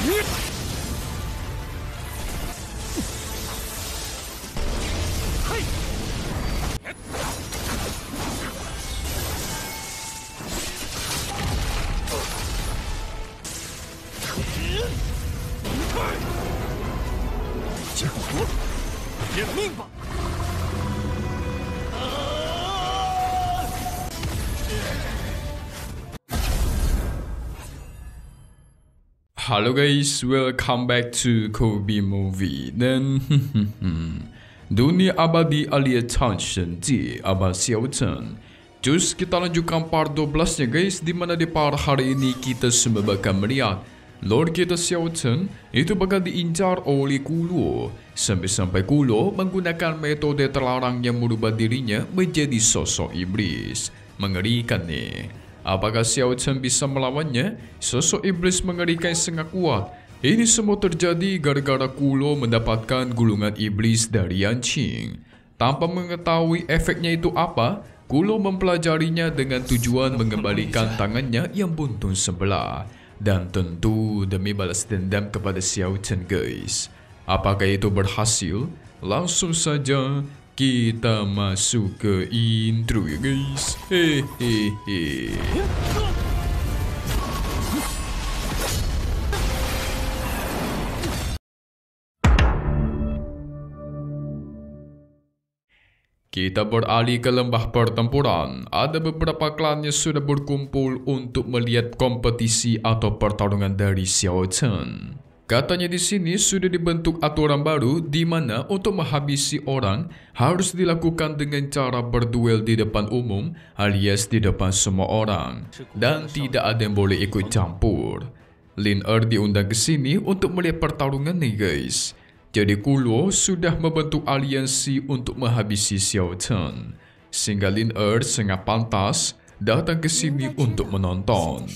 结果，认命吧！ Halo guys, welcome back to Kobe Movie. Dan dunia abadi alias Chanshengji Abad Xiaochen. Terus kita lanjutkan part 12 nya guys, dimana di part hari ini kita semua bakal melihat Lord kita Xiaochen itu bakal diincar oleh Kuluo. Sampai-sampai Kuluo menggunakan metode terlarang yang merubah dirinya menjadi sosok iblis. Mengerikan nih. Apakah Xiaochen bisa melawannya? Sosok iblis mengerikan sangat kuat. Ini semua terjadi gara-gara Kuluo mendapatkan gulungan iblis dari Yanqing. Tanpa mengetahui efeknya itu apa, Kuluo mempelajarinya dengan tujuan mengembalikan tangannya yang buntung sebelah. Dan tentu demi balas dendam kepada Xiaochen guys. Apakah itu berhasil? Langsung saja kita masuk ke intro ya guys. Hehehe. Kita beralih ke lembah pertempuran. Ada beberapa klan yang sudah berkumpul untuk melihat kompetisi atau pertarungan dari Xiaochen. Katanya di sini sudah dibentuk aturan baru di mana untuk menghabisi orang harus dilakukan dengan cara berduel di depan umum alias di depan semua orang dan tidak ada yang boleh ikut campur. Lin diundang ke sini untuk melihat pertarungan nih guys. Jadi Kuluo sudah membentuk aliansi untuk menghabisi Xiaochen. Sehingga Lin sangat pantas datang ke sini untuk menonton.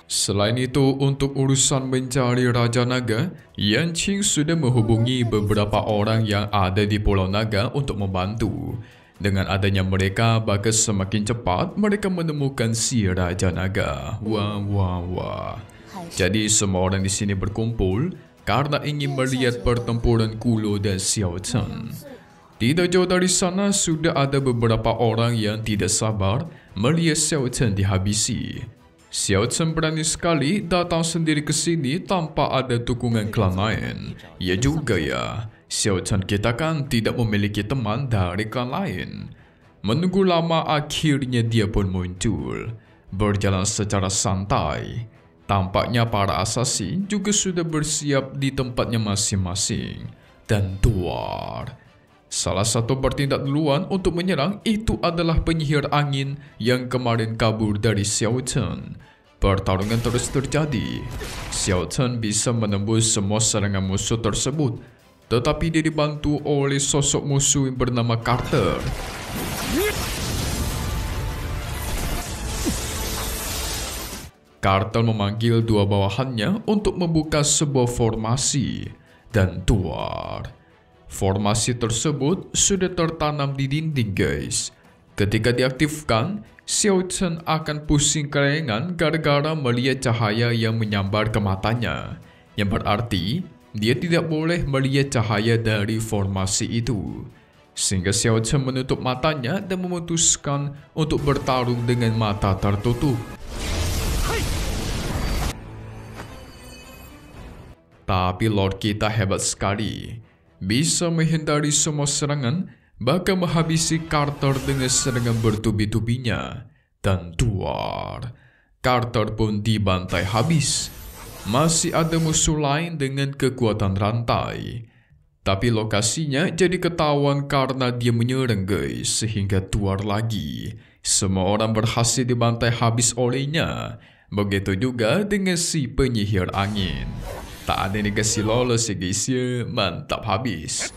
Selain itu, untuk urusan mencari Raja Naga, Yanqing sudah menghubungi beberapa orang yang ada di Pulau Naga untuk membantu. Dengan adanya mereka, bakal semakin cepat mereka menemukan si Raja Naga. Wah. Jadi semua orang di sini berkumpul karena ingin melihat pertempuran Kuluo dan Xiaochen. Tidak jauh dari sana sudah ada beberapa orang yang tidak sabar melihat Xiaochen dihabisi. Xiaochen berani sekali datang sendiri ke sini tanpa ada dukungan klan lain. Ya juga ya, Xiaochen kita kan tidak memiliki teman dari klan lain. Menunggu lama akhirnya dia pun muncul, berjalan secara santai. Tampaknya para assassin juga sudah bersiap di tempatnya masing-masing. Dan duar. Salah satu bertindak duluan untuk menyerang itu adalah penyihir angin yang kemarin kabur dari Xiaochen. Pertarungan terus terjadi. Xiaochen bisa menembus semua serangan musuh tersebut. Tetapi dia dibantu oleh sosok musuh yang bernama Carter. Carter memanggil dua bawahannya untuk membuka sebuah formasi. Dan duar. Formasi tersebut sudah tertanam di dinding guys. Ketika diaktifkan, Xiaochen akan pusing kelengan gara-gara melihat cahaya yang menyambar ke matanya. Yang berarti, dia tidak boleh melihat cahaya dari formasi itu. Sehingga Xiaochen menutup matanya dan memutuskan untuk bertarung dengan mata tertutup. Tapi Lord kita hebat sekali. Bisa menghindari semua serangan, bahkan menghabisi Carter dengan serangan bertubi-tubinya. Dan duar. Carter pun dibantai habis. Masih ada musuh lain dengan kekuatan rantai. Tapi lokasinya jadi ketahuan karena dia menyerang guys, sehingga duar lagi. Semua orang berhasil dibantai habis olehnya. Begitu juga dengan si penyihir angin. Tak ada negasi lolos ya guys ya, mantap habis.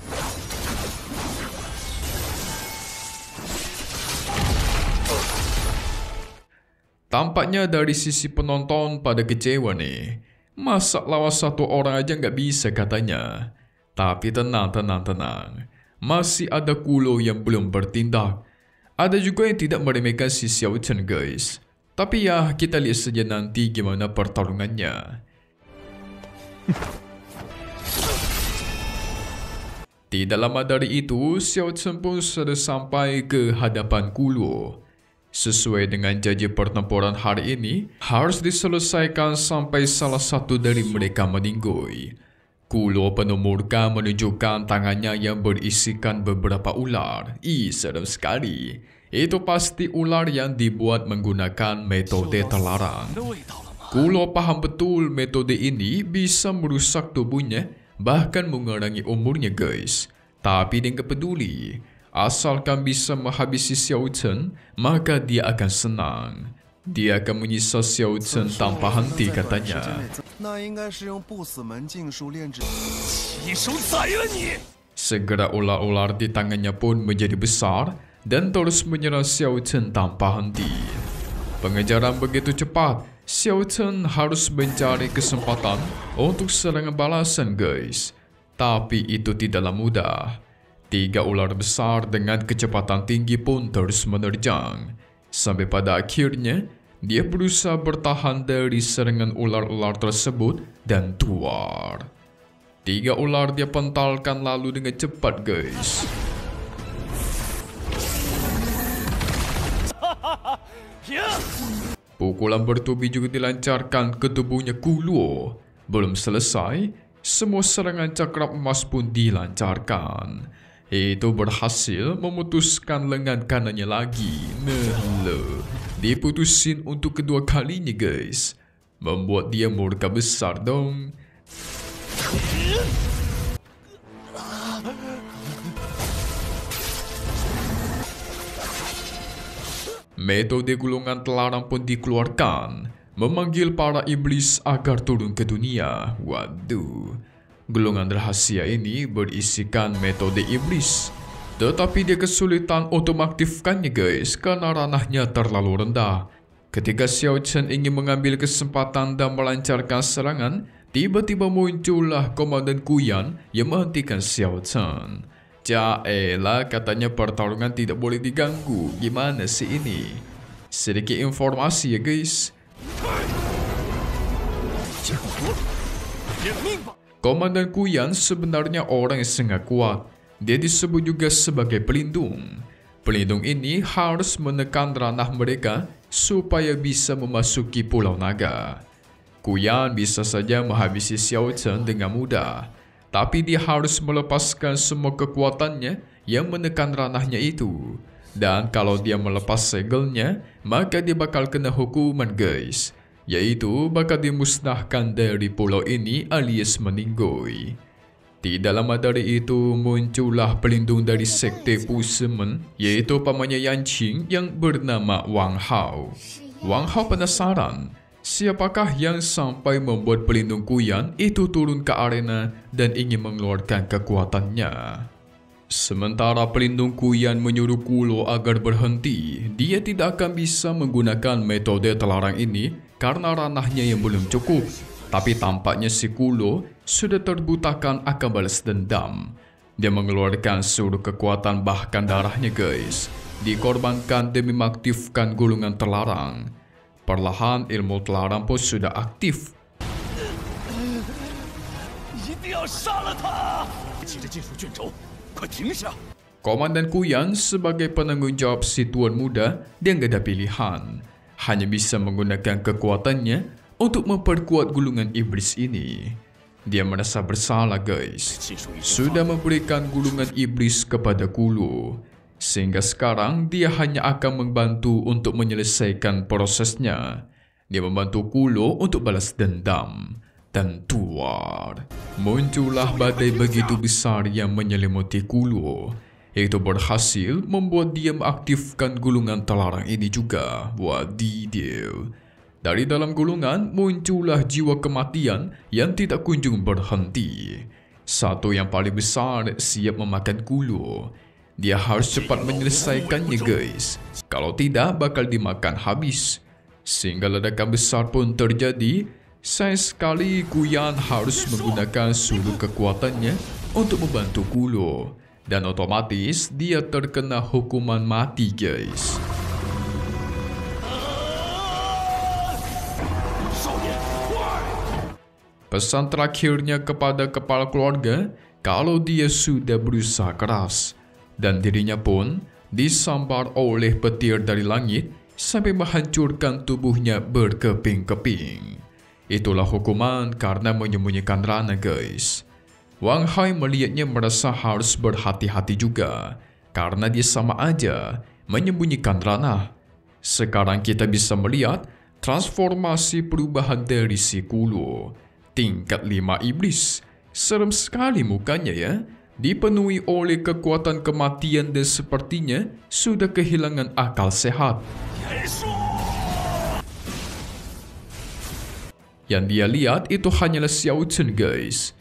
Tampaknya dari sisi penonton pada kecewa nih. Masa lawan satu orang aja nggak bisa katanya. Tapi tenang. Masih ada Kuluo yang belum bertindak. Ada juga yang tidak meremehkan si Xiaochen guys. Tapi ya kita lihat saja nanti gimana pertarungannya. Tidak lama dari itu, Xiao Chen pun sudah sampai ke hadapan Kulo. Sesuai dengan janji pertempuran hari ini, harus diselesaikan sampai salah satu dari mereka meninggoy. Kulo penuh murka menunjukkan tangannya yang berisikan beberapa ular. Serem sekali. Itu pasti ular yang dibuat menggunakan metode terlarang. Kulo paham betul metode ini bisa merusak tubuhnya, bahkan mengurangi umurnya guys. Tapi dia nggak peduli. Asalkan bisa menghabisi Xiao Chen, maka dia akan senang. Dia akan menyisal Xiao Chen tanpa henti katanya. Segera ular-ular di tangannya pun menjadi besar dan terus menyerang Xiao Chen tanpa henti. Pengejaran begitu cepat, Xiao Chen harus mencari kesempatan untuk serangan balasan guys. Tapi itu tidaklah mudah. 3 ular besar dengan kecepatan tinggi pun terus menerjang. Sampai pada akhirnya, dia berusaha bertahan dari serangan ular-ular tersebut dan keluar. 3 ular dia pentalkan lalu dengan cepat guys. Pukulan bertubi juga dilancarkan ke tubuhnya Kulo. Belum selesai, semua serangan cakram emas pun dilancarkan. Itu berhasil memutuskan lengan kanannya lagi. Diputusin untuk kedua kalinya guys. Membuat dia murka besar dong. Metode gulungan terlarang pun dikeluarkan, memanggil para iblis agar turun ke dunia. Waduh, gulungan rahasia ini berisikan metode iblis. Tetapi dia kesulitan untuk mengaktifkannya guys, karena ranahnya terlalu rendah. Ketika Xiao Chen ingin mengambil kesempatan dan melancarkan serangan, tiba-tiba muncullah Komandan Kuyan yang menghentikan Xiao Chen. Jaelah, katanya pertarungan tidak boleh diganggu. Gimana sih ini? Sedikit informasi ya guys. Komandan Kuyan sebenarnya orang yang sangat kuat. Dia disebut juga sebagai pelindung. Pelindung ini harus menekan ranah mereka supaya bisa memasuki Pulau Naga. Kuyan bisa saja menghabisi Xiao Chen dengan mudah. Tapi dia harus melepaskan semua kekuatannya yang menekan ranahnya itu. Dan kalau dia melepas segelnya, maka dia bakal kena hukuman guys. Yaitu bakal dimusnahkan dari pulau ini alias meninggoy. Tidak lama dari itu muncullah pelindung dari sekte Pusemen, yaitu pamannya Yanqing yang bernama Wang Hao. Wang Hao penasaran. Siapakah yang sampai membuat pelindung Kuyan itu turun ke arena dan ingin mengeluarkan kekuatannya? Sementara pelindung Kuyan menyuruh Kulo agar berhenti, dia tidak akan bisa menggunakan metode terlarang ini karena ranahnya yang belum cukup. Tapi tampaknya si Kulo sudah terbutakan akan balas dendam. Dia mengeluarkan seluruh kekuatan bahkan darahnya guys. Dikorbankan demi mengaktifkan gulungan terlarang. Perlahan ilmu terlarang pun sudah aktif. Komandan Kuyan sebagai penanggung jawab si tuan muda, dia nggak ada pilihan. Hanya bisa menggunakan kekuatannya untuk memperkuat gulungan iblis ini. Dia merasa bersalah guys. Sudah memberikan gulungan iblis kepada Kulo. Sehingga sekarang dia hanya akan membantu untuk menyelesaikan prosesnya. Dia membantu Kulo untuk balas dendam. Dan tuar, muncullah badai begitu besar yang menyelimuti Kulo. Itu berhasil membuat dia mengaktifkan gulungan terlarang ini juga. Wadidaw. Dari dalam gulungan muncullah jiwa kematian yang tidak kunjung berhenti. Satu yang paling besar siap memakan Kulo. Dia harus cepat menyelesaikannya guys. Kalau tidak bakal dimakan habis. Sehingga ledakan besar pun terjadi. Sayang sekali Kuyan harus menggunakan seluruh kekuatannya untuk membantu Kulo. Dan otomatis dia terkena hukuman mati guys. pesan terakhirnya kepada kepala keluarga kalau dia sudah berusaha keras dan dirinya pun disambar oleh petir dari langit sampai menghancurkan tubuhnya berkeping-keping. Itulah hukuman karena menyembunyikan Rana, guys. Wang Hai melihatnya merasa harus berhati-hati juga karena dia sama aja menyembunyikan Rana. Sekarang kita bisa melihat transformasi perubahan dari si Kulo. Tingkat 5 iblis. Serem sekali mukanya ya. Dipenuhi oleh kekuatan kematian dan sepertinya sudah kehilangan akal sehat. Yang dia lihat itu hanyalah Xiao Chen, guys.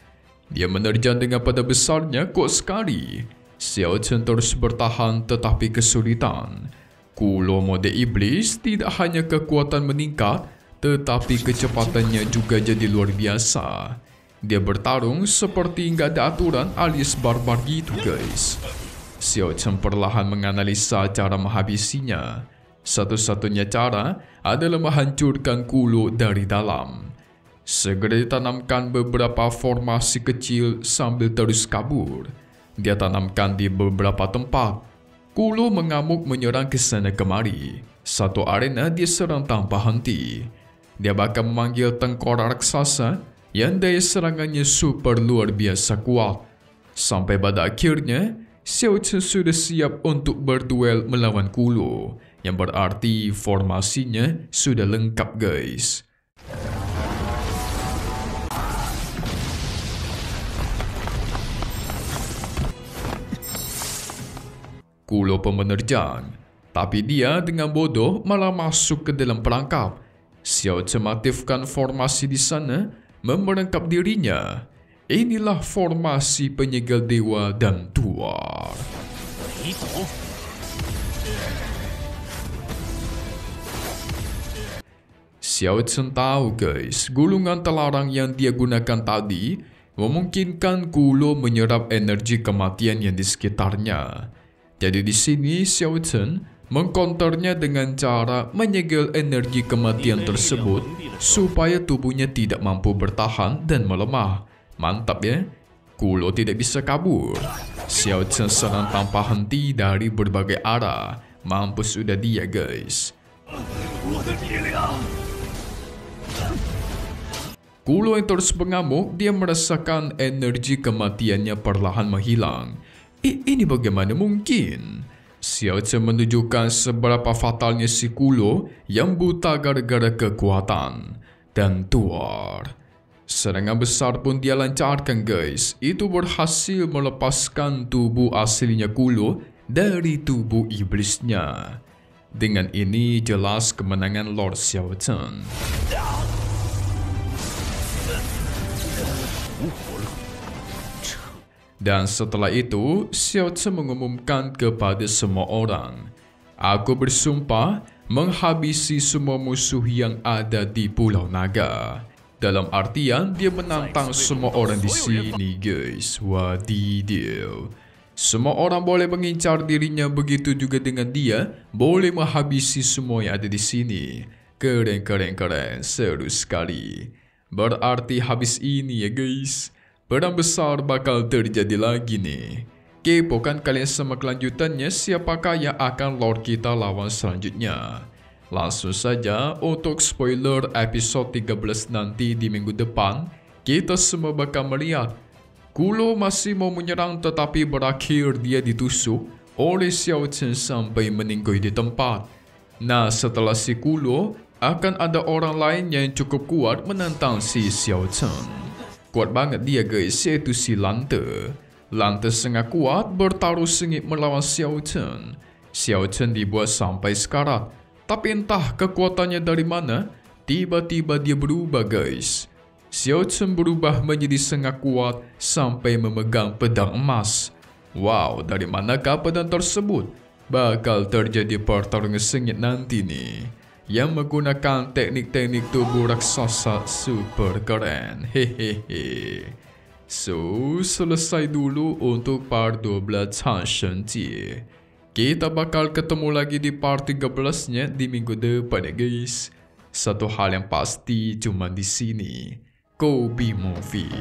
Dia menerjang dengan pada besarnya kuat sekali. Xiao Chen terus bertahan tetapi kesulitan. Kulo mode iblis tidak hanya kekuatan meningkat, tetapi kecepatannya juga jadi luar biasa. Dia bertarung seperti nggak ada aturan alias barbar gitu, guys. Xiao Chen perlahan menganalisa cara menghabisinya. Satu-satunya cara adalah menghancurkan Kulo dari dalam. Segera ditanamkan beberapa formasi kecil sambil terus kabur. Dia tanamkan di beberapa tempat. Kulo mengamuk menyerang ke sana kemari. Satu arena dia serang tanpa henti. Dia bahkan memanggil tengkorak raksasa yang daya serangannya super luar biasa kuat. Sampai pada akhirnya, Xiao Chen sudah siap untuk berduel melawan Kulo, yang berarti formasinya sudah lengkap, guys. Kulo pun menerjang, tapi dia dengan bodoh malah masuk ke dalam perangkap. Xiao Chen mengaktifkan formasi di sana, memerangkap dirinya. Inilah formasi penyegel dewa dan tuar. Xiao Chen tahu, guys, gulungan terlarang yang dia gunakan tadi memungkinkan Kulo menyerap energi kematian yang di sekitarnya. Jadi di sini Xiao Chen mengkonternya dengan cara menyegel energi kematian tersebut supaya tubuhnya tidak mampu bertahan dan melemah. Mantap ya, Kulo tidak bisa kabur. Xiao Chen serang tanpa henti dari berbagai arah. Mampus sudah dia, guys. Kulo yang terus mengamuk, dia merasakan energi kematiannya perlahan menghilang. Ini bagaimana mungkin? Xiao Chen menunjukkan seberapa fatalnya si Kulo yang buta gara-gara kekuatan dan tuar. Serangan besar pun dia lancarkan, guys. Itu berhasil melepaskan tubuh aslinya Kulo dari tubuh iblisnya. Dengan ini jelas kemenangan Lord Xiao Chen. Dan setelah itu, Xiao Chen mengumumkan kepada semua orang, "Aku bersumpah menghabisi semua musuh yang ada di Pulau Naga." Dalam artian, dia menantang semua orang di sini, guys. Wadidaw. Semua orang boleh mengincar dirinya, begitu juga dengan dia boleh menghabisi semua yang ada di sini. Keren, seru sekali. Berarti habis ini ya, guys, perang besar bakal terjadi lagi nih. Kepo kan kalian sama kelanjutannya, siapakah yang akan Lord kita lawan selanjutnya? Langsung saja untuk spoiler episode 13 nanti di minggu depan, kita semua bakal melihat Kulo masih mau menyerang tetapi berakhir dia ditusuk oleh Xiao Chen sampai meninggoy di tempat. Nah, setelah si Kulo, akan ada orang lain yang cukup kuat menantang si Xiao Chen. Kuat banget dia, guys, yaitu si Lante. Lante sangat kuat bertaruh sengit melawan Xiao Chen. Xiao Chen dibuat sampai sekarat, tapi entah kekuatannya dari mana, tiba-tiba dia berubah, guys. Xiao Chen berubah menjadi sangat kuat sampai memegang pedang emas. Wow, dari manakah pedang tersebut? Bakal terjadi pertarungan sengit nanti nih, yang menggunakan teknik-teknik tubuh raksasa super keren. Hehehe. So, selesai dulu untuk part 12 Han Shen Jie. Kita bakal ketemu lagi di part 13-nya di minggu depan ya, guys. Satu hal yang pasti cuma di sini. Kobe Movie.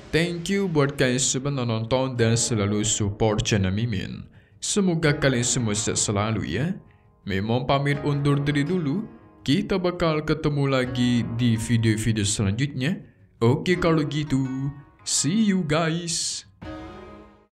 Thank you buat kalian semua nonton dan selalu support channel Mimin. Semoga kalian semua sehat selalu ya. Memang pamit undur diri dulu. Kita bakal ketemu lagi di video-video selanjutnya. Oke kalau gitu, see you guys.